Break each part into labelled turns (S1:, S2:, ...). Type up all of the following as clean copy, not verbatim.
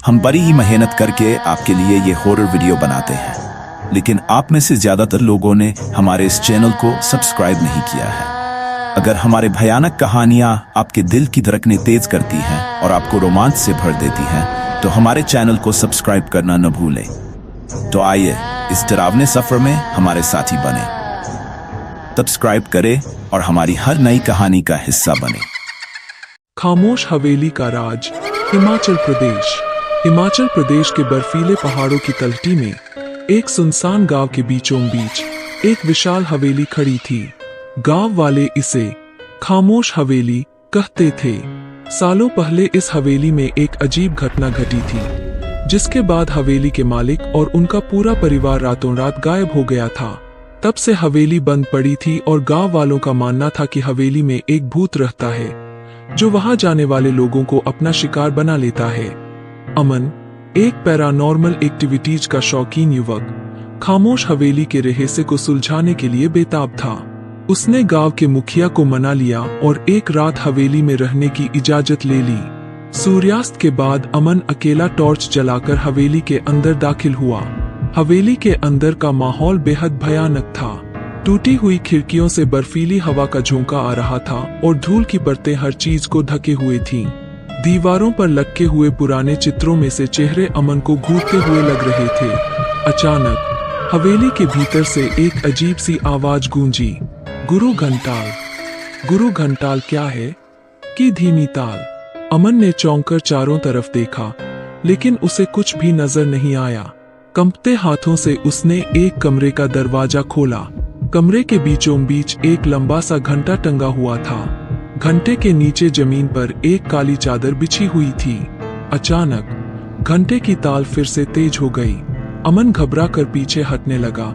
S1: हम बड़ी ही मेहनत करके आपके लिए ये हॉरर वीडियो बनाते हैं, लेकिन आप में से ज्यादातर लोगों ने हमारे इस चैनल को सब्सक्राइब नहीं किया है। अगर हमारे भयानक कहानियां आपके दिल की धड़कनें तेज करती हैं और आपको रोमांच से भर देती हैं, तो हमारे चैनल को सब्सक्राइब करना न भूलें। तो आइए इस डरावने सफर में हमारे साथी बने। सब्सक्राइब करें और हमारी हर नई कहानी का हिस्सा बने।
S2: खामोश हवेली का राज, हिमाचल प्रदेश। हिमाचल प्रदेश के बर्फीले पहाड़ों की तलहटी में एक सुनसान गांव के बीचों बीच एक विशाल हवेली खड़ी थी। गांव वाले इसे खामोश हवेली कहते थे। सालों पहले इस हवेली में एक अजीब घटना घटी थी, जिसके बाद हवेली के मालिक और उनका पूरा परिवार रातों रात गायब हो गया था। तब से हवेली बंद पड़ी थी और गांव वालों का मानना था कि हवेली में एक भूत रहता है, जो वहां जाने वाले लोगों को अपना शिकार बना लेता है। अमन, एक पैरानॉर्मल एक्टिविटीज का शौकीन युवक, खामोश हवेली के रहस्य को सुलझाने के लिए बेताब था। उसने गांव के मुखिया को मना लिया और एक रात हवेली में रहने की इजाजत ले ली। सूर्यास्त के बाद अमन अकेला टॉर्च जलाकर हवेली के अंदर दाखिल हुआ। हवेली के अंदर का माहौल बेहद भयानक था। टूटी हुई खिड़कियों से बर्फीली हवा का झोंका आ रहा था और धूल की परतें हर चीज को ढके हुए थीं। दीवारों पर लटके हुए पुराने चित्रों में से चेहरे अमन को घूरते हुए लग रहे थे। अचानक हवेली के भीतर से एक अजीब सी आवाज गूंजी, गुरु घंटाल। गुरु घंटाल क्या है कि धीमी ताल। अमन ने चौंककर चारों तरफ देखा, लेकिन उसे कुछ भी नजर नहीं आया। कंपते हाथों से उसने एक कमरे का दरवाजा खोला। कमरे के बीचों बीच एक लंबा सा घंटा टंगा हुआ था। घंटे के नीचे जमीन पर एक काली चादर बिछी हुई थी। अचानक घंटे की ताल फिर से तेज हो गई। अमन घबरा कर पीछे हटने लगा।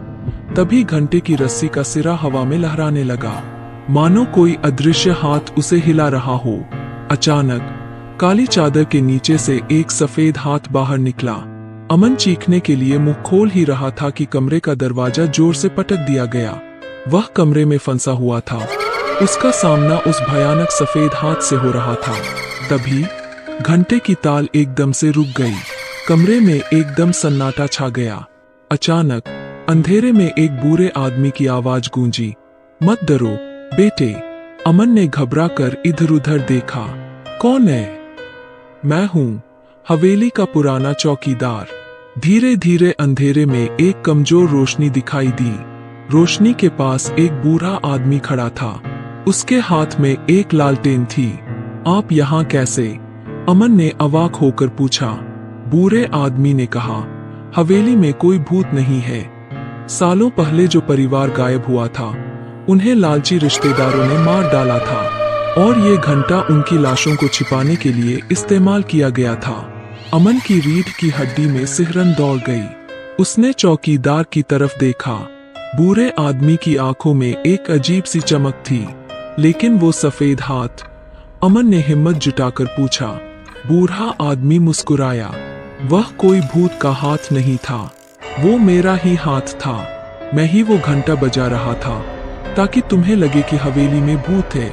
S2: तभी घंटे की रस्सी का सिरा हवा में लहराने लगा, मानो कोई अदृश्य हाथ उसे हिला रहा हो। अचानक काली चादर के नीचे से एक सफेद हाथ बाहर निकला। अमन चीखने के लिए मुंह खोल ही रहा था कि कमरे का दरवाजा जोर से पटक दिया गया। वह कमरे में फंसा हुआ था। उसका सामना उस भयानक सफेद हाथ से हो रहा था। तभी घंटे की ताल एकदम से रुक गई। कमरे में एकदम सन्नाटा छा गया। अचानक अंधेरे में एक बूढ़े आदमी की आवाज गूंजी, मत डरो बेटे। अमन ने घबरा कर इधर उधर देखा। कौन है? मैं हूँ, हवेली का पुराना चौकीदार। धीरे धीरे अंधेरे में एक कमजोर रोशनी दिखाई दी। रोशनी के पास एक बूढ़ा आदमी खड़ा था। उसके हाथ में एक लालटेन थी। आप यहाँ कैसे? अमन ने अवाक होकर पूछा। बूढ़े आदमी ने कहा, हवेली में कोई भूत नहीं है। सालों पहले जो परिवार गायब हुआ था, उन्हें लालची रिश्तेदारों ने मार डाला था और ये घंटा उनकी लाशों को छिपाने के लिए इस्तेमाल किया गया था। अमन की रीढ़ की हड्डी में सिहरन दौड़ गई। उसने चौकीदार की तरफ देखा। बूढ़े आदमी की आंखों में एक अजीब सी चमक थी, लेकिन वो सफेद हाथ। अमन ने हिम्मत जुटाकर पूछा। बूढ़ा आदमी मुस्कुराया। वह कोई भूत का हाथ नहीं था, वो मेरा ही हाथ था। मैं ही वो घंटा बजा रहा था ताकि तुम्हें लगे कि हवेली में भूत है।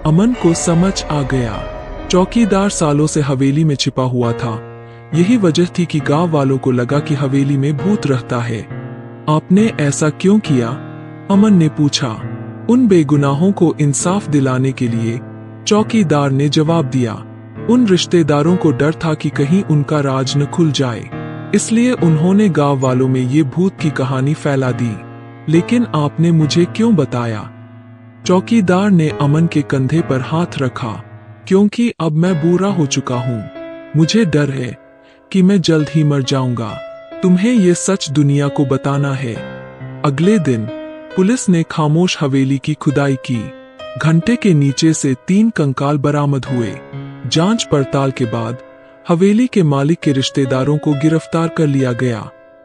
S2: अमन को समझ आ गया। चौकीदार सालों से हवेली में छिपा हुआ था। यही वजह थी कि गांव वालों को लगा कि हवेली में भूत रहता है। आपने ऐसा क्यों किया? अमन ने पूछा। उन बेगुनाहों को इंसाफ दिलाने के लिए, चौकीदार ने जवाब दिया। उन रिश्तेदारों को डर था कि कहीं उनका राज न खुल जाए, इसलिए उन्होंने गांव वालों में ये भूत की कहानी फैला दी। लेकिन आपने मुझे क्यों बताया? चौकीदार ने अमन के कंधे पर हाथ रखा। क्योंकि अब मैं बूढ़ा हो चुका हूँ। मुझे डर है कि मैं जल्द ही मर जाऊंगा। तुम्हें ये सच दुनिया को बताना है। अगले दिन पुलिस ने खामोश हवेली की खुदाई की। घंटे के नीचे से 3 कंकाल बरामद हुए। जांच पड़ताल के बाद हवेली के मालिक के रिश्तेदारों को गिरफ्तार कर लिया गया।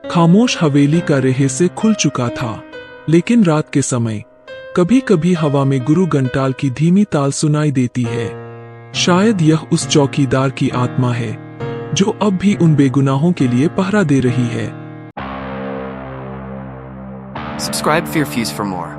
S2: खामोश हवेली का रहस्य खुल चुका था, लेकिन रात के समय कभी कभी हवा में गुरु घंटाल की धीमी ताल सुनाई देती है। शायद यह उस चौकीदार की आत्मा है जो अब भी उन बेगुनाहों के लिए पहरा दे रही है।
S3: Subscribe Fear Fuse for more.